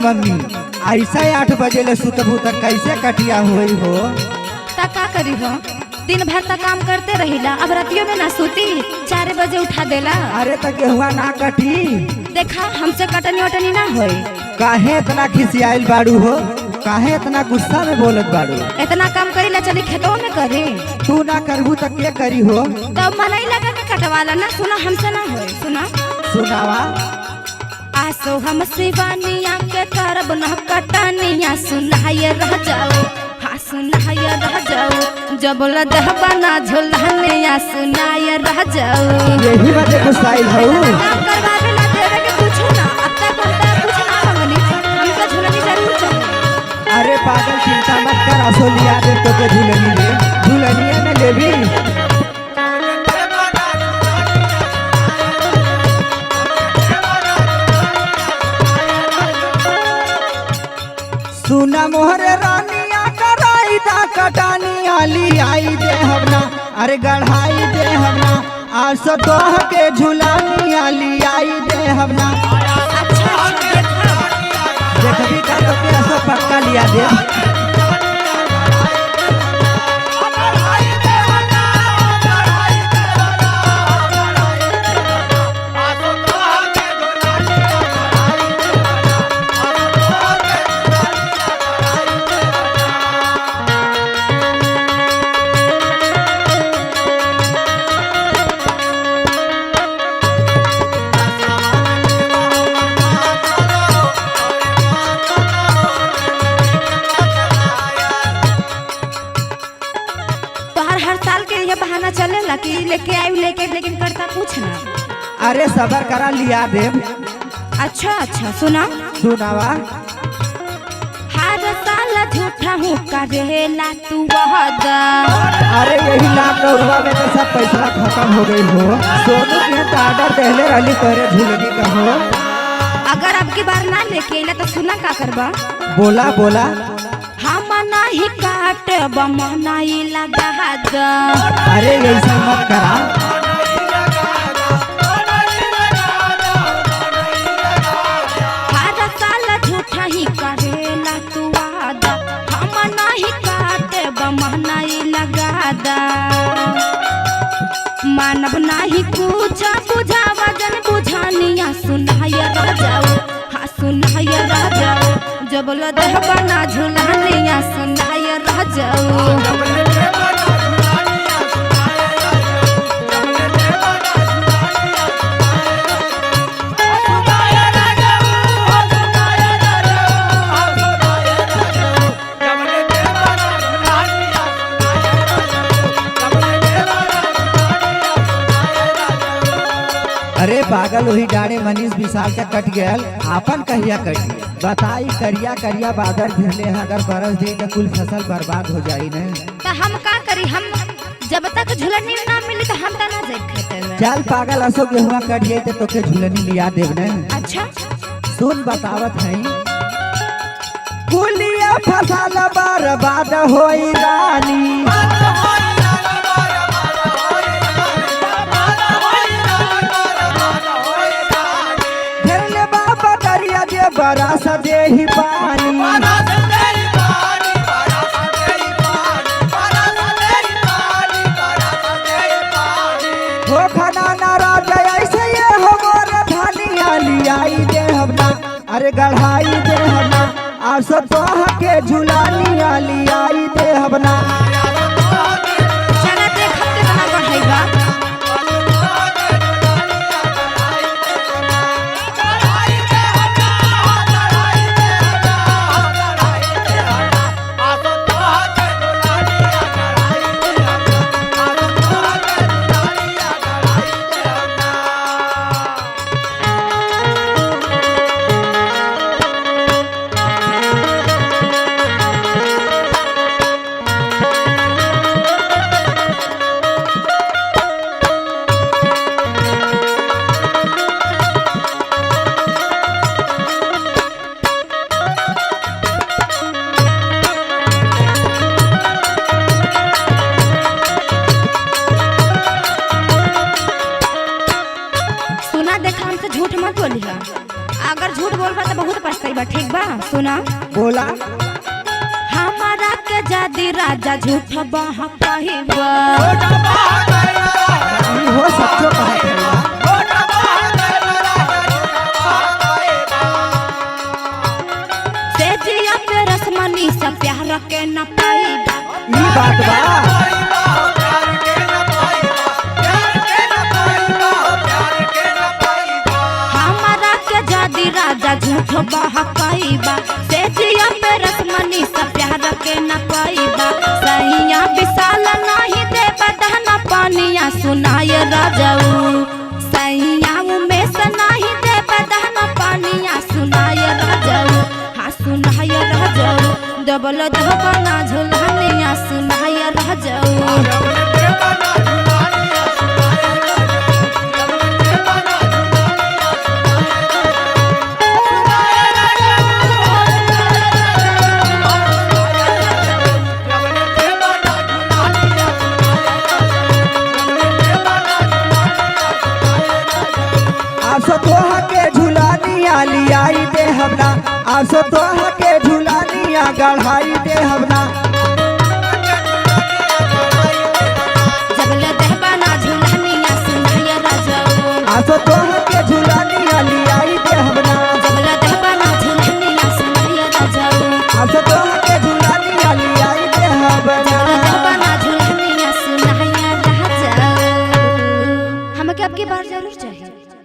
Mummy ऐसा 8 बजे ले सुतबू तक कैसे कटिया हुई हो? ता का करी हो, दिन भर तक काम करते रहिला, अब रातियों में ना सूती 4 बजे उठा देला। अरे तो गेहुआ ना कटी। देखा हमसे कटनी वटनी ना होई। काहे इतना खिसियाइल बाड़ू हो? काहे इतना गुस्सा में बोलत बाड़ू? इतना काम करीला चली खेतों में करे। तू ना करबू तो के करी हो? तो मलाई लगा के कटवाला ना, सुना हमसे ना होई। सुना सुनावा। आसो हम शिवानिया के करब न कटनिया, सुनाए रह जाओ, हाँ सुनाए रह जाओ, जब लदह बना झोलनिया सुनाए रह जाओ। यही वजह गुस्साइल हो। करवावे ना देवे के पूछो ना, अब तक बनता कुछ ना मंगनी, हमका झोलनी जरूर चाहिए। अरे पागल चिंता मत कर, असो लिया दे तो के झूलनी ले, झूलनिया में लेबी। सुना मोहरे रानिया कराई दा कटानिया ली आई दे हमना, अरे गढ़ाई दे हमना, आज सो तोह के झुलानिया ली आई दे हमना। अच्छा देखबी का तो के असो पक्का लिया दे। हर साल के ये बहाना चलेला कि लेके आई लेके, लेकिन करता कुछ ना। अरे सबर करा लिया दे। अच्छा अच्छा सुना। सुनावा। हर साल झूठा हूँ करेला तू वादा। अरे यही लाख रुपया में तो सब पैसा खत्म हो गई हो। सोनू के तो ऑर्डर पहले रही तोरे झूलनी का हो। अगर अब की बार ना लेके आइला तो सुना का करबा। बोला बोला। हम नहीं काट बमनाई लगा दा। अरे ऐसा मत करा। हर साल झूठा ही करेला तू वादा, हम नहीं काट बमनाई लगा दा। मानव नहीं कुछ बुझा वजन बुझानिया सुनाया रह जाओ, हाँ सुनाया रह जाओ, जब लदह बना झुलानिया सुनाया रह जाओ। अरे पागल वही डाड़े मनीष विशाल का कट गया, आपन कहिया कटी? बताई करिया करिया बादल घिरले, अगर बरस दी तो कुल फसल बर्बाद हो जाई न। तो हम का करी, हम जब तक झुलनी ना मिली तो हम तो ना जाए खेते में। चल पागल असो गेहुआ कट जाई तो तोके झुलनी लिया देव न। अच्छा सुन बतावत है। कुलिया फसल बर्बाद होई रानी, बरस दे ही पानी, हो खाना नाराज ऐसे ये हमारे धानिया लियाई दे हमना, अरे गढ़ाई दे हमना, और सो तोह के झुलानिया लियाई दे हमना। चला देख कितना बढ़ाईबा। सुना बोला हमारा के जादी राजा झूठ बहकाइबा हो सच्चो कहत है से जिया पे रसमनी से प्यार के न पाइबा ई बात बा हमारा के जादी राजा झूठ बहकाइबा से जिया पे रसमनी से प्यार के न पाइबा सैया विशाल नहीं दे बदहना पानिया सुनाय राजाऊ सैया में से नहीं दे बदहना पानिया सुनाय राजाऊ हाँ सुनाय राजाऊ डबल धबना झुलनिया सुनाय राजाऊ आसो तोहा के झुलानिया लियाई दे हमरा आसो तोहा के झुलानिया गढ़ाई दे हमरा जबल दहबाना झुलनिया सुनाय राजाऊ आसो तोहा के झुलानिया लियाई दे हमरा जबल दहबाना झुलनिया सुनाय राजाऊ आसो तोहा के झुलानिया लियाई दे हमरा जबल दहबाना झुलनिया सुनाय राजाऊ हमके अब की बार जरूर चाहिए।